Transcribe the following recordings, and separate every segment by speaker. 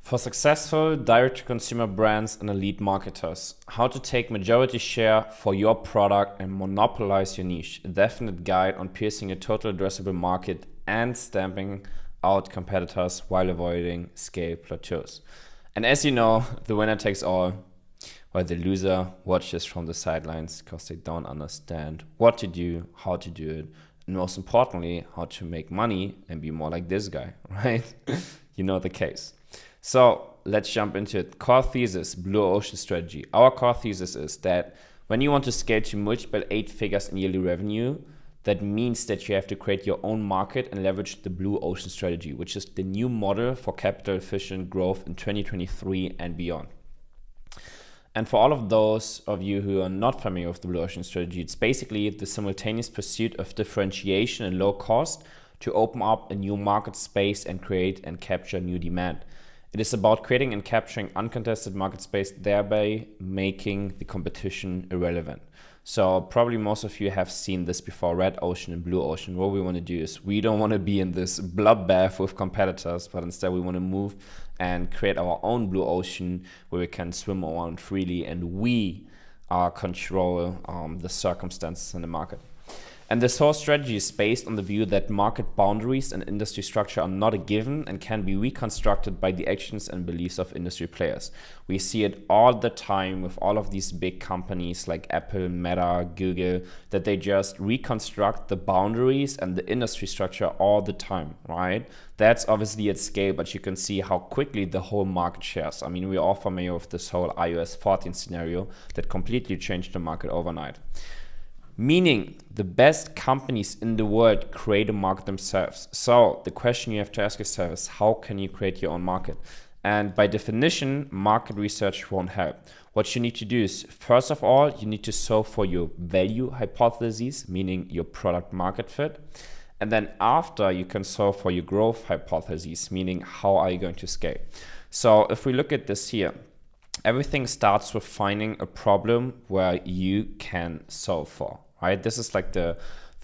Speaker 1: For successful direct-to-consumer brands and elite marketers, how to take majority share for your product and monopolize your niche. A definite guide on piercing a total addressable market and stamping out competitors while avoiding scale plateaus. And as you know, the winner takes all, while the loser watches from the sidelines because they don't understand what to do, how to do it, and most importantly, how to make money and be more like this guy, right? You know the case. So let's jump into it. Core thesis, blue ocean strategy. Our core thesis is that when you want to scale to multiple 8 figures in yearly revenue, that means that you have to create your own market and leverage the blue ocean strategy, which is the new model for capital efficient growth in 2023 and beyond. And for all of those of you who are not familiar with the blue ocean strategy, it's basically the simultaneous pursuit of differentiation and low cost to open up a new market space and create and capture new demand. It is about creating and capturing uncontested market space, thereby making the competition irrelevant. So probably most of you have seen this before, red ocean and blue ocean. What we want to do is we don't want to be in this bloodbath with competitors, but instead we want to move and create our own blue ocean where we can swim around freely and we control the circumstances in the market. And this whole strategy is based on the view that market boundaries and industry structure are not a given and can be reconstructed by the actions and beliefs of industry players. We see it all the time with all of these big companies like Apple, Meta, Google, that they just reconstruct the boundaries and the industry structure all the time, right? That's obviously at scale, but you can see how quickly the whole market shares. I mean, we're all familiar with this whole iOS 14 scenario that completely changed the market overnight. Meaning the best companies in the world create a market themselves. So the question you have to ask yourself is, how can you create your own market? And by definition, market research won't help. What you need to do is, first of all, you need to solve for your value hypotheses, meaning your product market fit. And then after, you can solve for your growth hypotheses, meaning how are you going to scale? So if we look at this here, everything starts with finding a problem where you can solve for, right? This is like the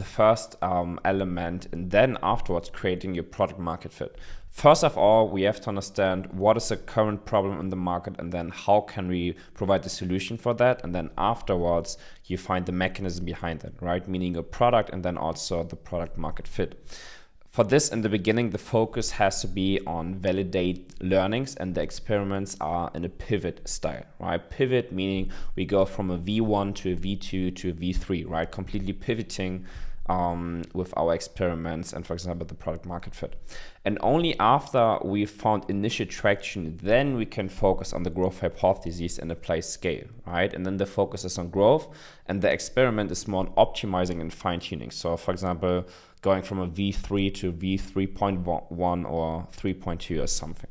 Speaker 1: first element, and then afterwards creating your product market fit. First of all, we have to understand what is the current problem in the market, and then how can we provide the solution for that, and then afterwards you find the mechanism behind it, right? Meaning a product and then also the product market fit. For this, in the beginning, the focus has to be on validate learnings, and the experiments are in a pivot style, right? Pivot meaning we go from a V1 to a V2 to a V3, right? Completely pivoting with our experiments and, for example, the product market fit. And only after we found initial traction, then we can focus on the growth hypotheses and apply scale, right? And then the focus is on growth, and the experiment is more on optimizing and fine-tuning. So, for example, going from a V3 to V3.1 or 3.2 or something.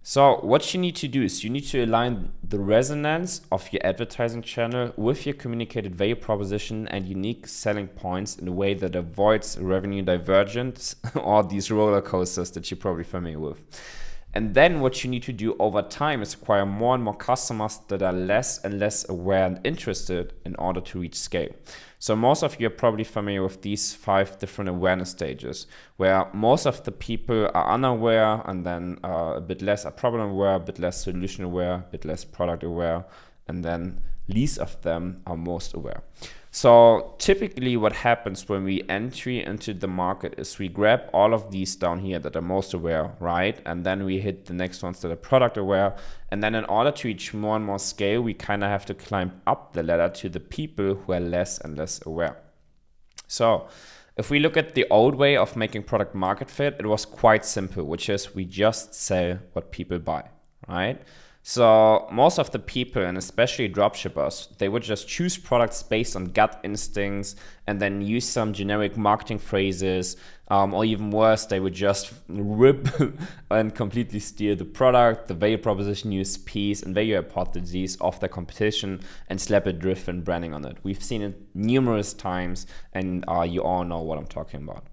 Speaker 1: So what you need to do is you need to align the resonance of your advertising channel with your communicated value proposition and unique selling points in a way that avoids revenue divergence or these roller coasters that you're probably familiar with. And then what you need to do over time is acquire more and more customers that are less and less aware and interested in order to reach scale. So most of you are probably familiar with these 5 different awareness stages, where most of the people are unaware, and then a bit less are problem aware, a bit less solution aware, a bit less product aware, and then least of them are most aware. So typically what happens when we enter into the market is we grab all of these down here that are most aware, right? And then we hit the next ones that are product aware. And then in order to reach more and more scale, we kind of have to climb up the ladder to the people who are less and less aware. So if we look at the old way of making product market fit, it was quite simple, which is we just sell what people buy, right? So most of the people, and especially dropshippers, they would just choose products based on gut instincts and then use some generic marketing phrases, or even worse, they would just rip and completely steal the product, the value proposition, USPs, and value hypotheses of their competition and slap a different branding on it. We've seen it numerous times, and you all know what I'm talking about.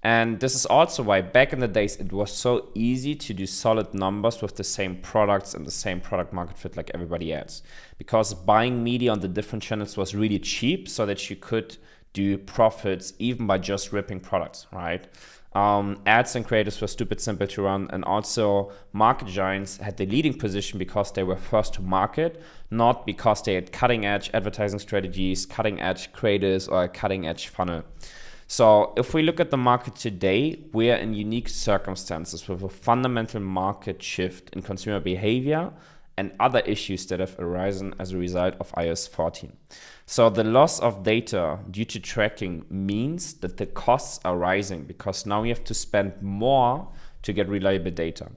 Speaker 1: And this is also why back in the days, it was so easy to do solid numbers with the same products and the same product market fit like everybody else. Because buying media on the different channels was really cheap, so that you could do profits even by just ripping products, right? Ads and creatives were stupid simple to run, and also market giants had the leading position because they were first to market, not because they had cutting edge advertising strategies, cutting edge creatives, or a cutting edge funnel. So if we look at the market today, we are in unique circumstances with a fundamental market shift in consumer behavior and other issues that have arisen as a result of iOS 14. So the loss of data due to tracking means that the costs are rising because now we have to spend more to get reliable data.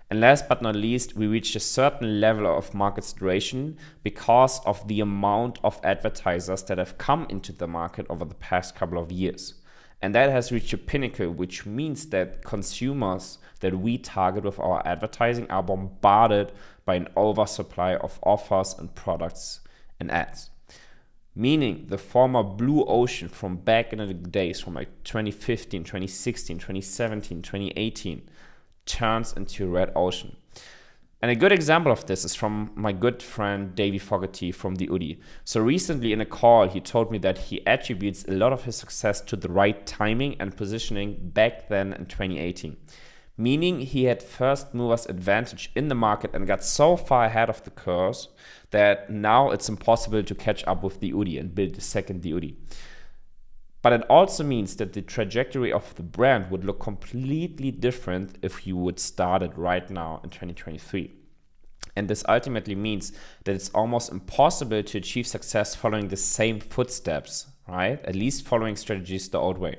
Speaker 1: And last but not least, we reached a certain level of market saturation because of the amount of advertisers that have come into the market over the past couple of years. And that has reached a pinnacle, which means that consumers that we target with our advertising are bombarded by an oversupply of offers and products and ads. Meaning the former blue ocean from back in the days, from like 2015, 2016, 2017, 2018, turns into a red ocean. And a good example of this is from my good friend Davey Fogarty from the UDI. So recently in a call, he told me that he attributes a lot of his success to the right timing and positioning back then in 2018. Meaning he had first movers advantage in the market and got so far ahead of the curve that now it's impossible to catch up with the UDI and build a second UDI. But it also means that the trajectory of the brand would look completely different if you would start it right now in 2023. And this ultimately means that it's almost impossible to achieve success following the same footsteps, right? At least following strategies the old way.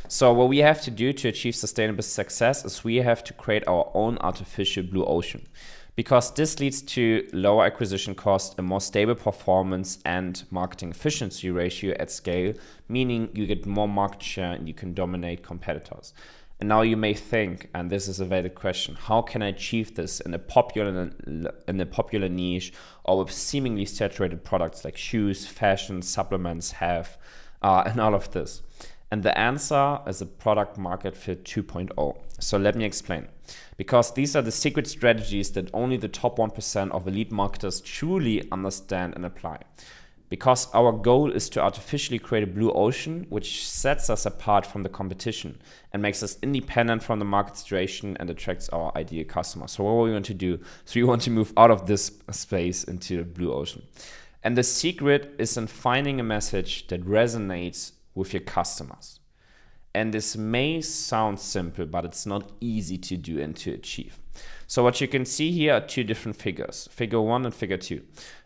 Speaker 1: So what we have to do to achieve sustainable success is we have to create our own artificial blue ocean, because this leads to lower acquisition cost, a more stable performance, and marketing efficiency ratio at scale, meaning you get more market share and you can dominate competitors. And now you may think, and this is a valid question, how can I achieve this in a popular niche or with seemingly saturated products like shoes, fashion, supplements, health, and all of this? And the answer is a product market fit 2.0. So let me explain. Because these are the secret strategies that only the top 1% of elite marketers truly understand and apply. Because our goal is to artificially create a blue ocean, which sets us apart from the competition and makes us independent from the market situation and attracts our ideal customers. So what we want to do is we want to move out of this space into the blue ocean. And the secret is in finding a message that resonates with your customers. And this may sound simple, but it's not easy to do and to achieve. So what you can see here are two different figures, figure 1 and figure 2.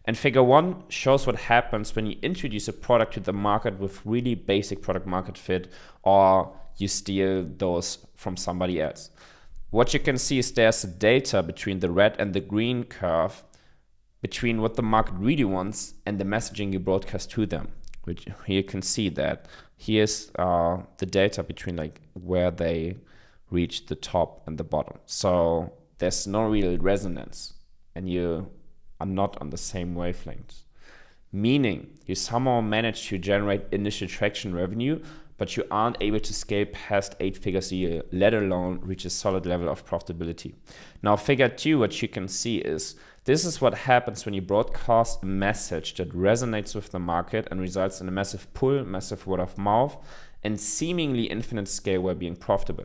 Speaker 1: And figure 1 shows what happens when you introduce a product to the market with really basic product market fit, or you steal those from somebody else. What you can see is there's a delta between the red and the green curve between what the market really wants and the messaging you broadcast to them. Which here you can see that here's the data between like where they reach the top and the bottom. So there's no real resonance and you are not on the same wavelength. Meaning you somehow manage to generate initial traction revenue, but you aren't able to scale past 8 figures a year, let alone reach a solid level of profitability. Now figure 2, what you can see is this is what happens when you broadcast a message that resonates with the market and results in a massive pull, massive word of mouth, and seemingly infinite scale while being profitable.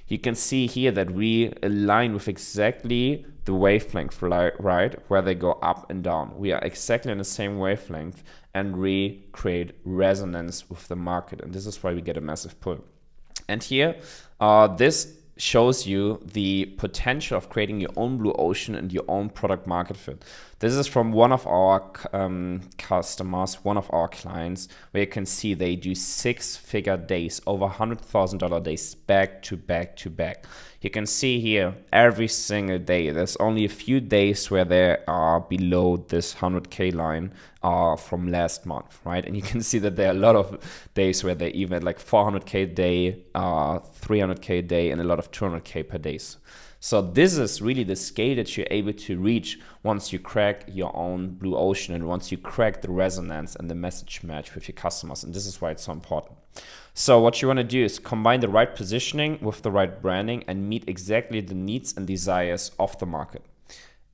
Speaker 1: You can see here that we align with exactly the wavelength, right, where they go up and down. We are exactly in the same wavelength and we create resonance with the market. And this is why we get a massive pull. And here, this shows you the potential of creating your own blue ocean and your own product market fit. This is from one of our customers, one of our clients, where you can see they do 6-figure days, over $100,000 days, back to back to back. You can see here every single day, there's only a few days where they are below this 100K line from last month, right? And you can see that there are a lot of days where they even like 400K a day, 300K a day, and a lot of 200K per days. So this is really the scale that you're able to reach once you crack your own blue ocean and once you crack the resonance and the message match with your customers. And this is why it's so important. So what you want to do is combine the right positioning with the right branding and meet exactly the needs and desires of the market.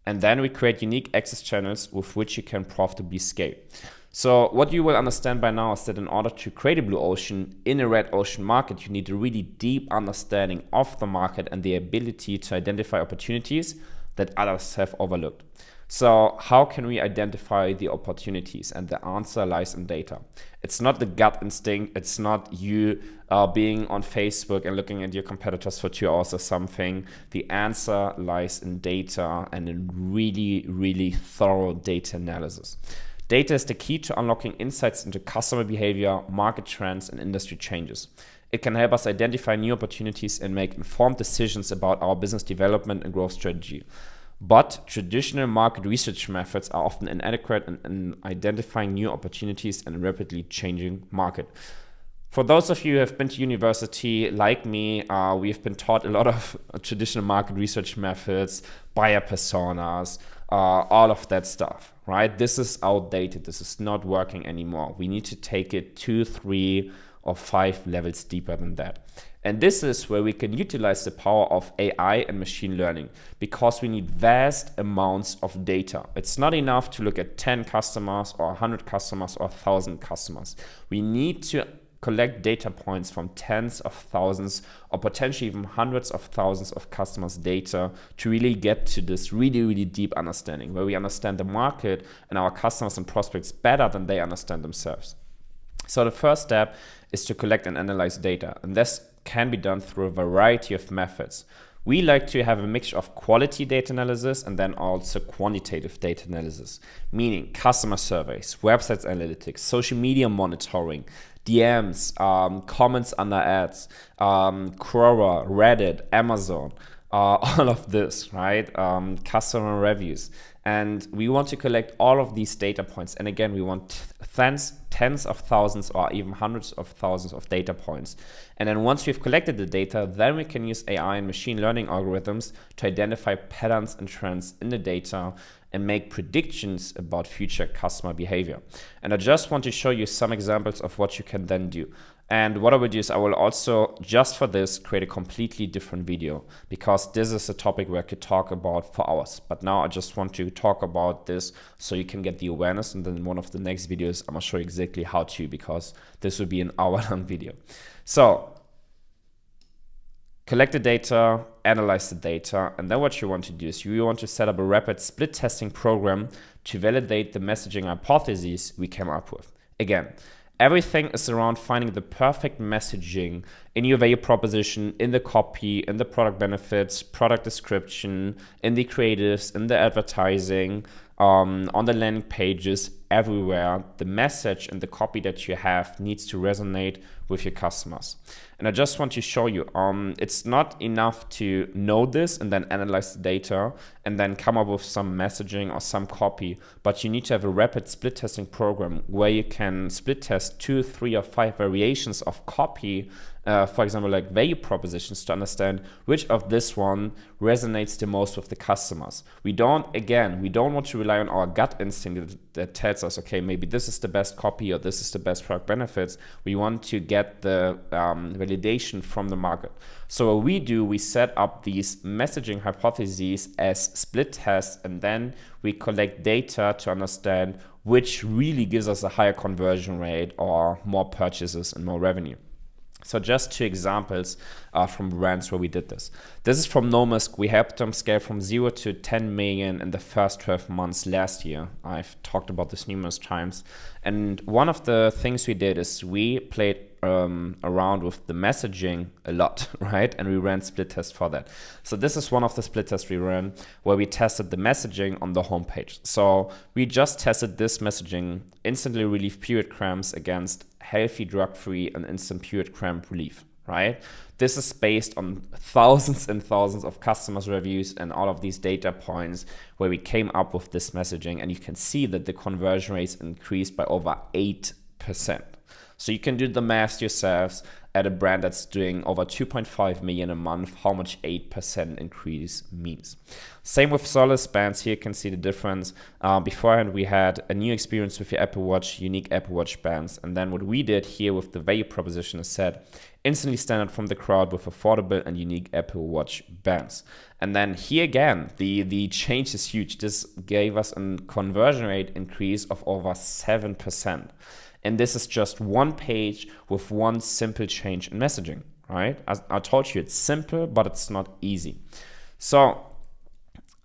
Speaker 1: And then we create unique access channels with which you can profitably scale. So what you will understand by now is that in order to create a blue ocean in a red ocean market, you need a really deep understanding of the market and the ability to identify opportunities that others have overlooked. So how can we identify the opportunities? And the answer lies in data. It's not the gut instinct. It's not you being on Facebook and looking at your competitors for 2 hours or something. The answer lies in data and in really, really thorough data analysis. Data is the key to unlocking insights into customer behavior, market trends, and industry changes. It can help us identify new opportunities and make informed decisions about our business development and growth strategy. But traditional market research methods are often inadequate in identifying new opportunities in a rapidly changing market. For those of you who have been to university, like me, we've been taught a lot of traditional market research methods, buyer personas, all of that stuff, right? This is outdated. This is not working anymore. We need to take it 2, 3, or 5 levels deeper than that. And this is where we can utilize the power of AI and machine learning, because we need vast amounts of data. It's not enough to look at 10 customers or 100 customers or 1,000 customers. We need to collect data points from tens of thousands or potentially even hundreds of thousands of customers' data to really get to this really, really deep understanding where we understand the market and our customers and prospects better than they understand themselves. So the first step is to collect and analyze data, and this can be done through a variety of methods. We like to have a mixture of quality data analysis and then also quantitative data analysis, meaning customer surveys, websites analytics, social media monitoring, DMs, comments under ads, Quora, Reddit, Amazon, all of this, right? Customer reviews. And we want to collect all of these data points. And again, we want tens of thousands or even hundreds of thousands of data points. And then once we've collected the data, then we can use AI and machine learning algorithms to identify patterns and trends in the data and make predictions about future customer behavior. And I just want to show you some examples of what you can then do. And what I will do is I will also, just for this, create a completely different video, because this is a topic where I could talk about for hours. But now I just want to talk about this so you can get the awareness. And then in one of the next videos, I'm going to show you exactly how to, because this will be an hour-long video. So collect the data, analyze the data, and then what you want to do is you want to set up a rapid split testing program to validate the messaging hypotheses we came up with. Again, everything is around finding the perfect messaging in your value proposition, in the copy, in the product benefits, product description, in the creatives, in the advertising, on the landing pages, everywhere. The message and the copy that you have needs to resonate with your customers. And I just want to show you, it's not enough to know this and then analyze the data and then come up with some messaging or some copy, but you need to have a rapid split testing program where you can split test 2, 3, or 5 variations of copy, for example, like value propositions, to understand which of this one resonates the most with the customers. We don't want to rely on our gut instinct that tells us, okay, maybe this is the best copy or this is the best product benefits. We want to get the validation from the market. So what we do, we set up these messaging hypotheses as split tests, and then we collect data to understand which really gives us a higher conversion rate or more purchases and more revenue. So just 2 examples from brands where we did this. This is from Nomisk. We helped them scale from 0 to 10 million in the first 12 months last year. I've talked about this numerous times. And one of the things we did is we played around with the messaging a lot, right? And we ran split tests for that. So this is one of the split tests we ran where we tested the messaging on the homepage. So we just tested this messaging, instantly relief period cramps against healthy, drug-free, and instant period cramp relief, right? This is based on thousands and thousands of customers' reviews and all of these data points where we came up with this messaging, and you can see that the conversion rates increased by over 8%. So you can do the math yourselves. at a brand that's doing over 2.5 million a month, how much 8% increase means. Same with Solace bands. Here you can see the difference. Beforehand, we had a new experience with your Apple Watch, unique Apple Watch bands. And then what we did here with the value proposition is said, instantly stand out from the crowd with affordable and unique Apple Watch bands. And then here again, the change is huge. This gave us a conversion rate increase of over 7%. And this is just one page with one simple change in messaging, right? As I told you, it's simple, but it's not easy. So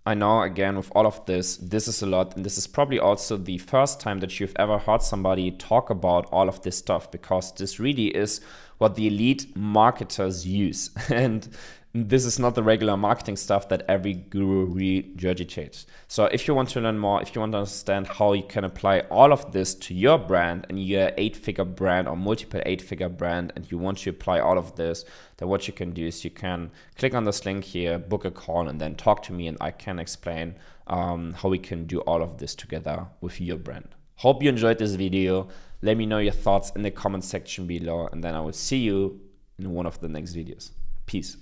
Speaker 1: I know, again, with all of this is a lot, and this is probably also the first time that you've ever heard somebody talk about all of this stuff, because this really is what the elite marketers use. And this is not the regular marketing stuff that every guru regurgitates. So if you want to learn more, if you want to understand how you can apply all of this to your brand and your 8-figure brand or multiple 8-figure brand, and you want to apply all of this, then what you can do is you can click on this link here, book a call, and then talk to me, and I can explain how we can do all of this together with your brand. Hope you enjoyed this video. Let me know your thoughts in the comment section below, and then I will see you in one of the next videos. Peace.